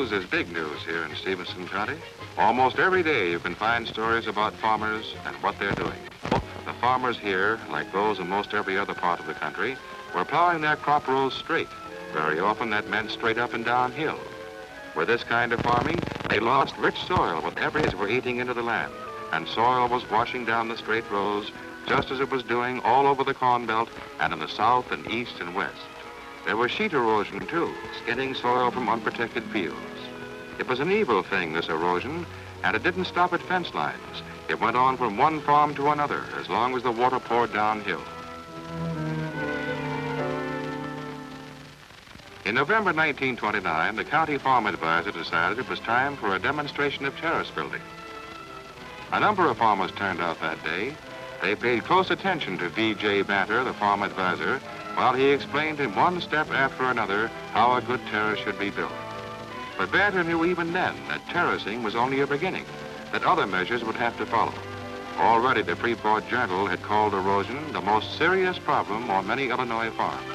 news is big news here in Stevenson County. Almost every day you can find stories about farmers and what they're doing. The farmers here, like those in most every other part of the country, were plowing their crop rows straight. Very often that meant straight up and downhill. With this kind of farming, they lost rich soil with every as were eating into the land, and soil was washing down the straight rows just as it was doing all over the Corn Belt and in the south and east and west. There was sheet erosion, too, skidding soil from unprotected fields. It was an evil thing, this erosion, and it didn't stop at fence lines. It went on from one farm to another as long as the water poured downhill. In November 1929, the county farm advisor decided it was time for a demonstration of terrace building. A number of farmers turned out that day. They paid close attention to V.J. Banter, the farm advisor, while he explained in one step after another how a good terrace should be built. But Banter knew even then that terracing was only a beginning, that other measures would have to follow. Already the Freeport Journal had called erosion the most serious problem on many Illinois farms.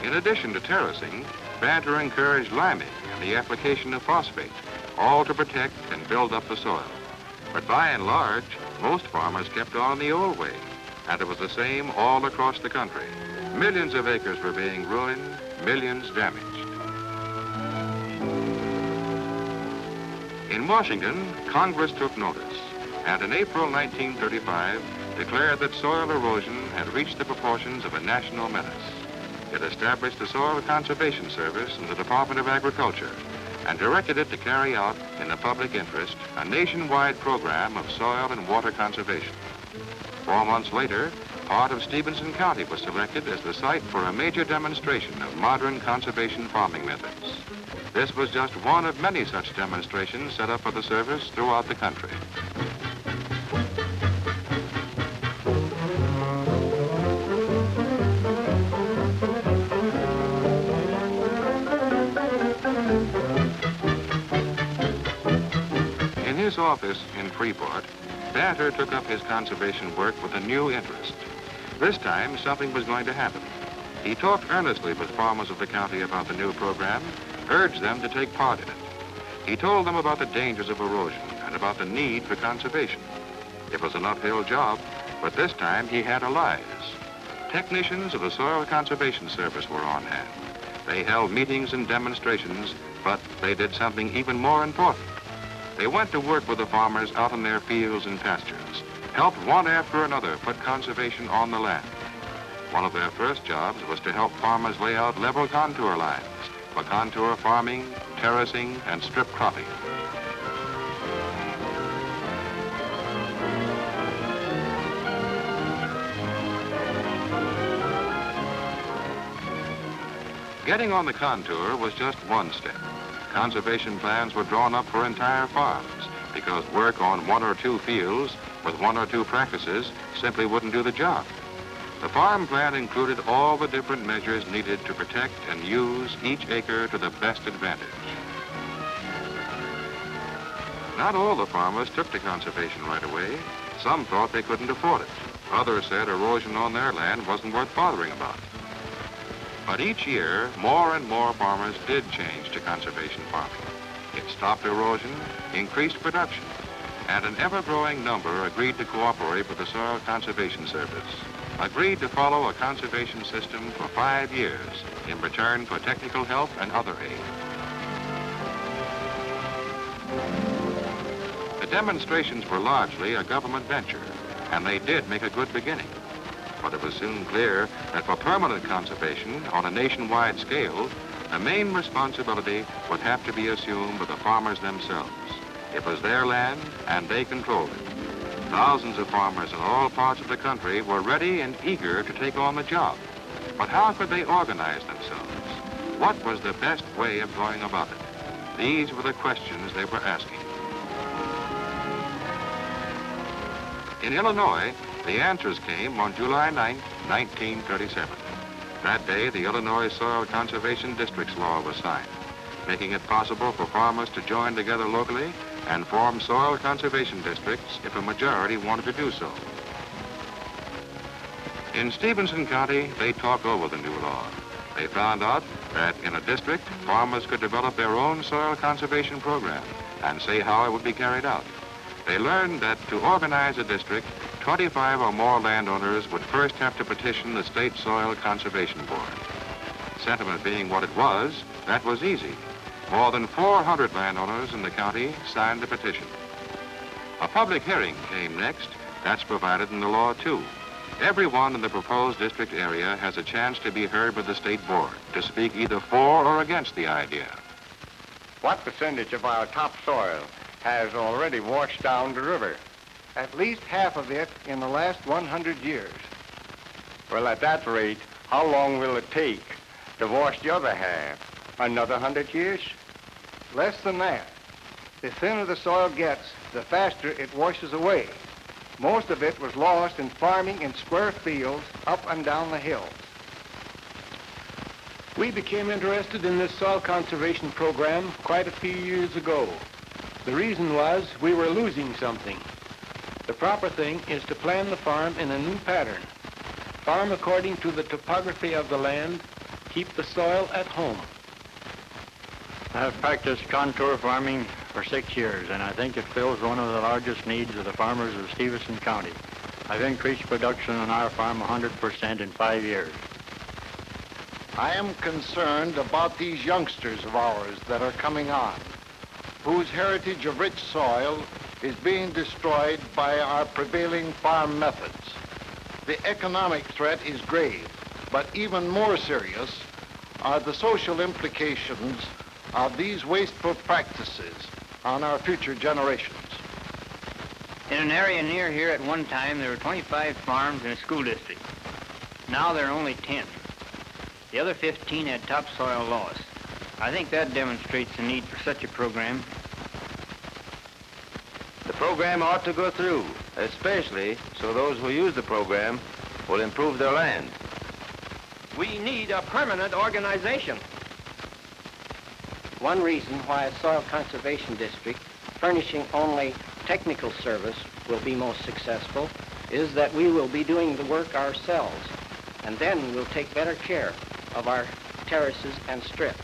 In addition to terracing, Banter encouraged liming and the application of phosphate, all to protect and build up the soil. But by and large, most farmers kept on the old way, and it was the same all across the country. Millions of acres were being ruined, millions damaged. In Washington, Congress took notice, and in April 1935 declared that soil erosion had reached the proportions of a national menace. It established the Soil Conservation Service in the Department of Agriculture and directed it to carry out, in the public interest, a nationwide program of soil and water conservation. 4 months later, part of Stevenson County was selected as the site for a major demonstration of modern conservation farming methods. This was just one of many such demonstrations set up for the service throughout the country. In his office in Freeport, Banter took up his conservation work with a new interest. This time, something was going to happen. He talked earnestly with farmers of the county about the new program, urged them to take part in it. He told them about the dangers of erosion and about the need for conservation. It was an uphill job, but this time he had allies. Technicians of the Soil Conservation Service were on hand. They held meetings and demonstrations, but they did something even more important. They went to work with the farmers out in their fields and pastures, helped one after another put conservation on the land. One of their first jobs was to help farmers lay out level contour lines for contour farming, terracing, and strip cropping. Getting on the contour was just one step. Conservation plans were drawn up for entire farms because work on 1 or 2 fields with 1 or 2 practices simply wouldn't do the job. The farm plan included all the different measures needed to protect and use each acre to the best advantage. Not all the farmers took to conservation right away. Some thought they couldn't afford it. Others said erosion on their land wasn't worth bothering about. But each year, more and more farmers did change to conservation farming. It stopped erosion, increased production, and an ever-growing number agreed to cooperate with the Soil Conservation Service, agreed to follow a conservation system for 5 years in return for technical help and other aid. The demonstrations were largely a government venture, and they did make a good beginning. But it was soon clear that for permanent conservation on a nationwide scale, the main responsibility would have to be assumed by the farmers themselves. It was their land, and they controlled it. Thousands of farmers in all parts of the country were ready and eager to take on the job. But how could they organize themselves? What was the best way of going about it? These were the questions they were asking. In Illinois, the answers came on July 9, 1937. That day, the Illinois Soil Conservation Districts Law was signed. making it possible for farmers to join together locally and form soil conservation districts if a majority wanted to do so. In Stevenson County, they talked over the new law. They found out that in a district, farmers could develop their own soil conservation program and say how it would be carried out. They learned that to organize a district, 25 or more landowners would first have to petition the State Soil Conservation Board. Sentiment being what it was, that was easy. More than 400 landowners in the county signed the petition. A public hearing came next. That's provided in the law, too. Everyone in the proposed district area has a chance to be heard by the state board to speak either for or against the idea. What percentage of our topsoil has already washed down the river? At least half of it in the last 100 years. Well, at that rate, how long will it take to wash the other half? Another 100 years? Less than that. The thinner the soil gets, the faster it washes away. Most of it was lost in farming in square fields up and down the hills. We became interested in this soil conservation program quite a few years ago. The reason was we were losing something. The proper thing is to plan the farm in a new pattern. Farm according to the topography of the land, keep the soil at home. I've practiced contour farming for 6 years, and I think it fills one of the largest needs of the farmers of Stevenson County. I've increased production on our farm 100% in 5 years. I am concerned about these youngsters of ours that are coming on, whose heritage of rich soil is being destroyed by our prevailing farm methods. The economic threat is grave, but even more serious are the social implications of these wasteful practices on our future generations. In an area near here at one time, there were 25 farms in a school district. Now there are only 10. The other 15 had topsoil loss. I think that demonstrates the need for such a program. The program ought to go through, especially so those who use the program will improve their land. We need a permanent organization. One reason why a soil conservation district furnishing only technical service will be most successful is that we will be doing the work ourselves, and then we'll take better care of our terraces and strips.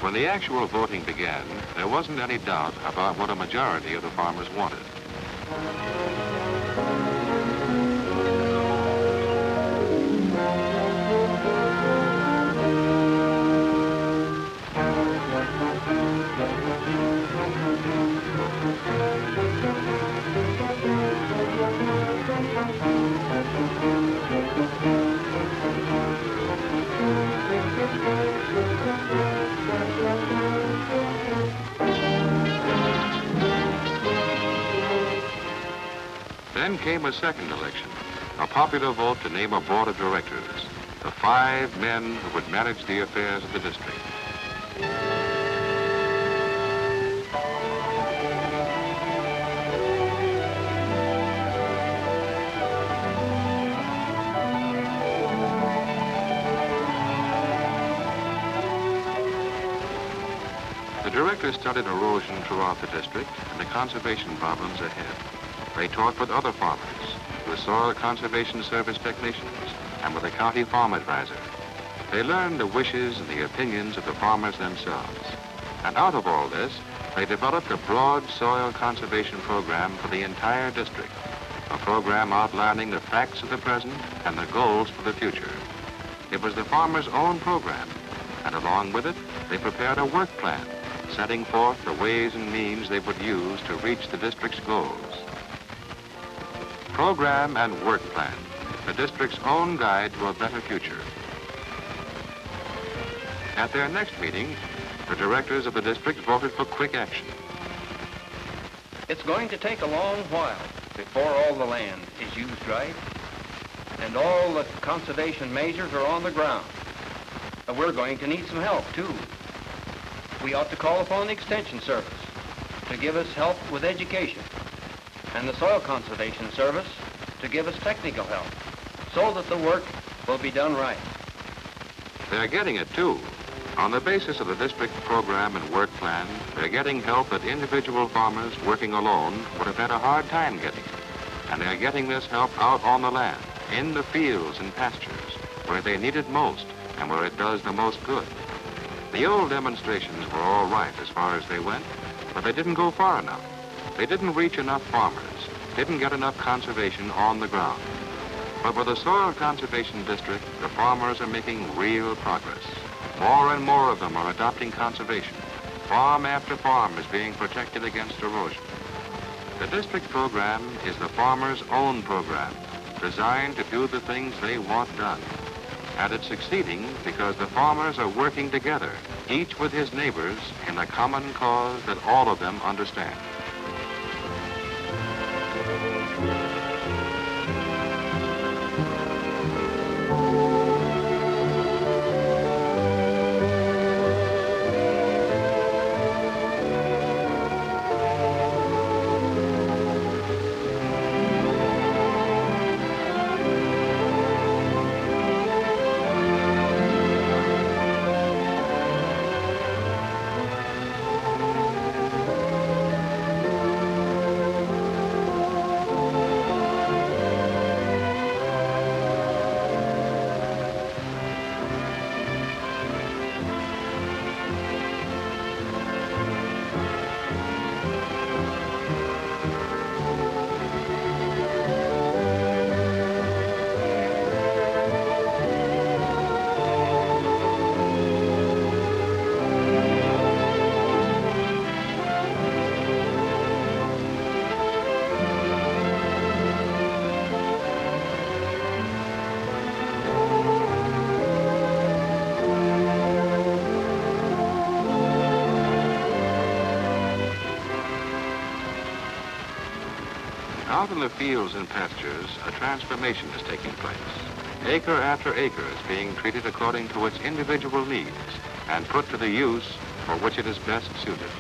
When the actual voting began, there wasn't any doubt about what a majority of the farmers wanted. Then came a second election, a popular vote to name a board of directors, the 5 men who would manage the affairs of the district. The directors studied erosion throughout the district and the conservation problems ahead. They talked with other farmers, with Soil Conservation Service technicians, and with the county farm advisor. They learned the wishes and the opinions of the farmers themselves. And out of all this, they developed a broad soil conservation program for the entire district, a program outlining the facts of the present and the goals for the future. It was the farmers' own program, and along with it, they prepared a work plan, setting forth the ways and means they would use to reach the district's goals. Program and work plan, the district's own guide to a better future. At their next meeting, the directors of the district voted for quick action. It's going to take a long while before all the land is used right and all the conservation measures are on the ground. But we're going to need some help, too. We ought to call upon the Extension Service to give us help with education, and the Soil Conservation Service to give us technical help so that the work will be done right. They're getting it, too. On the basis of the district program and work plan, they're getting help that individual farmers working alone would have had a hard time getting. And they're getting this help out on the land, in the fields and pastures, where they need it most and where it does the most good. The old demonstrations were all right as far as they went, but they didn't go far enough. They didn't reach enough farmers, didn't get enough conservation on the ground. But with the Soil Conservation District, the farmers are making real progress. More and more of them are adopting conservation. Farm after farm is being protected against erosion. The district program is the farmer's own program, designed to do the things they want done. And it's succeeding because the farmers are working together, each with his neighbors, in a common cause that all of them understand. Out in the fields and pastures, a transformation is taking place. Acre after acre is being treated according to its individual needs and put to the use for which it is best suited.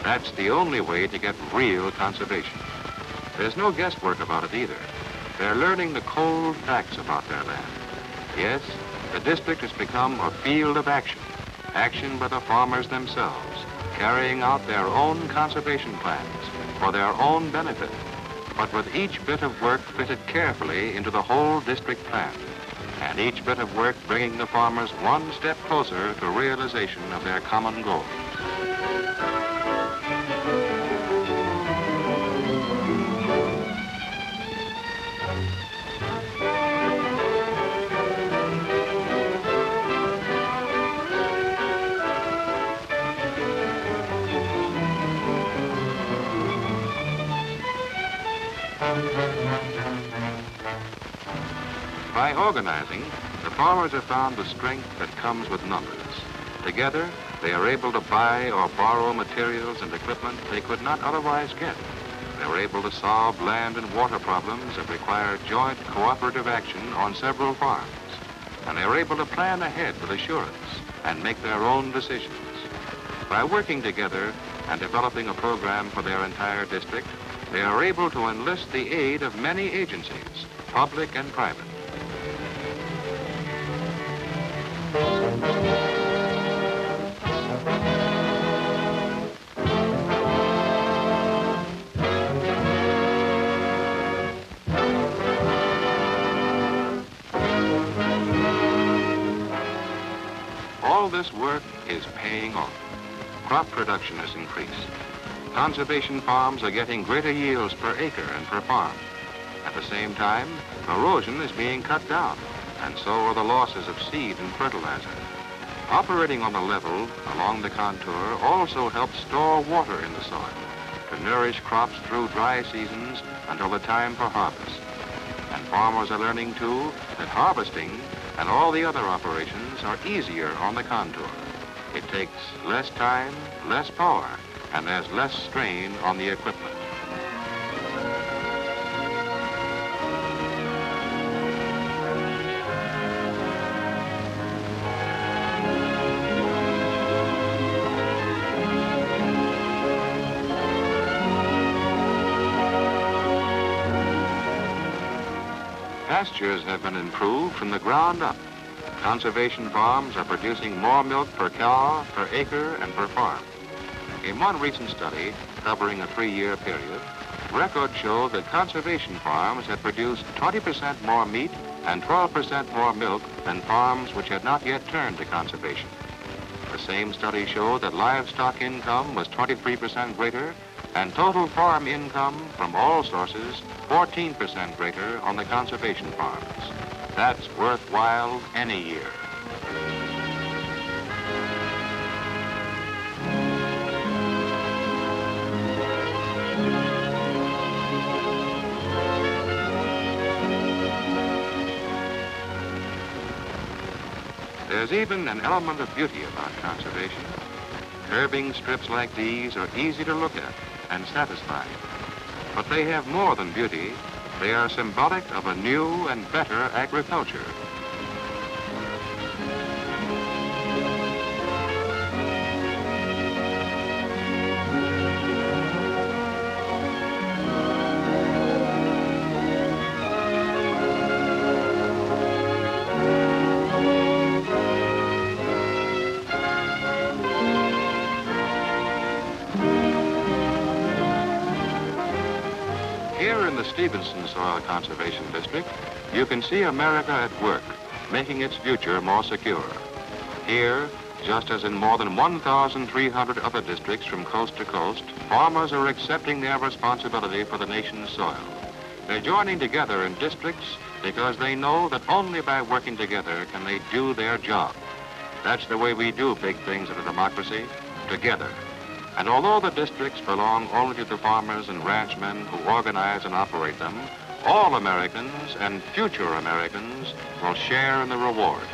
That's the only way to get real conservation. There's no guesswork about it either. They're learning the cold facts about their land. Yes, the district has become a field of action, action by the farmers themselves, carrying out their own conservation plans for their own benefit, but with each bit of work fitted carefully into the whole district plan, and each bit of work bringing the farmers one step closer to realization of their common goal. By organizing, the farmers have found the strength that comes with numbers. Together, they are able to buy or borrow materials and equipment they could not otherwise get. They are able to solve land and water problems that require joint cooperative action on several farms. And they are able to plan ahead with assurance and make their own decisions. By working together and developing a program for their entire district, they are able to enlist the aid of many agencies, public and private. All this work is paying off. Crop production has increased. Conservation farms are getting greater yields per acre and per farm. At the same time, erosion is being cut down, and so are the losses of seed and fertilizer. Operating on the level along the contour also helps store water in the soil to nourish crops through dry seasons until the time for harvest. And farmers are learning, too, that harvesting and all the other operations are easier on the contour. It takes less time, less power, and there's less strain on the equipment. Pastures have been improved from the ground up. Conservation farms are producing more milk per cow, per acre, and per farm. In one recent study, covering a 3-year period, records show that conservation farms had produced 20% more meat and 12% more milk than farms which had not yet turned to conservation. The same study showed that livestock income was 23% greater and total farm income from all sources 14% greater on the conservation farms. That's worthwhile any year. There's even an element of beauty about conservation. Curbing strips like these are easy to look at and satisfying. But they have more than beauty. They are symbolic of a new and better agriculture. Here in the Stevenson Soil Conservation District, you can see America at work, making its future more secure. Here, just as in more than 1,300 other districts from coast to coast, farmers are accepting their responsibility for the nation's soil. They're joining together in districts because they know that only by working together can they do their job. That's the way we do big things in a democracy, together. And although the districts belong only to the farmers and ranchmen who organize and operate them, all Americans and future Americans will share in the rewards.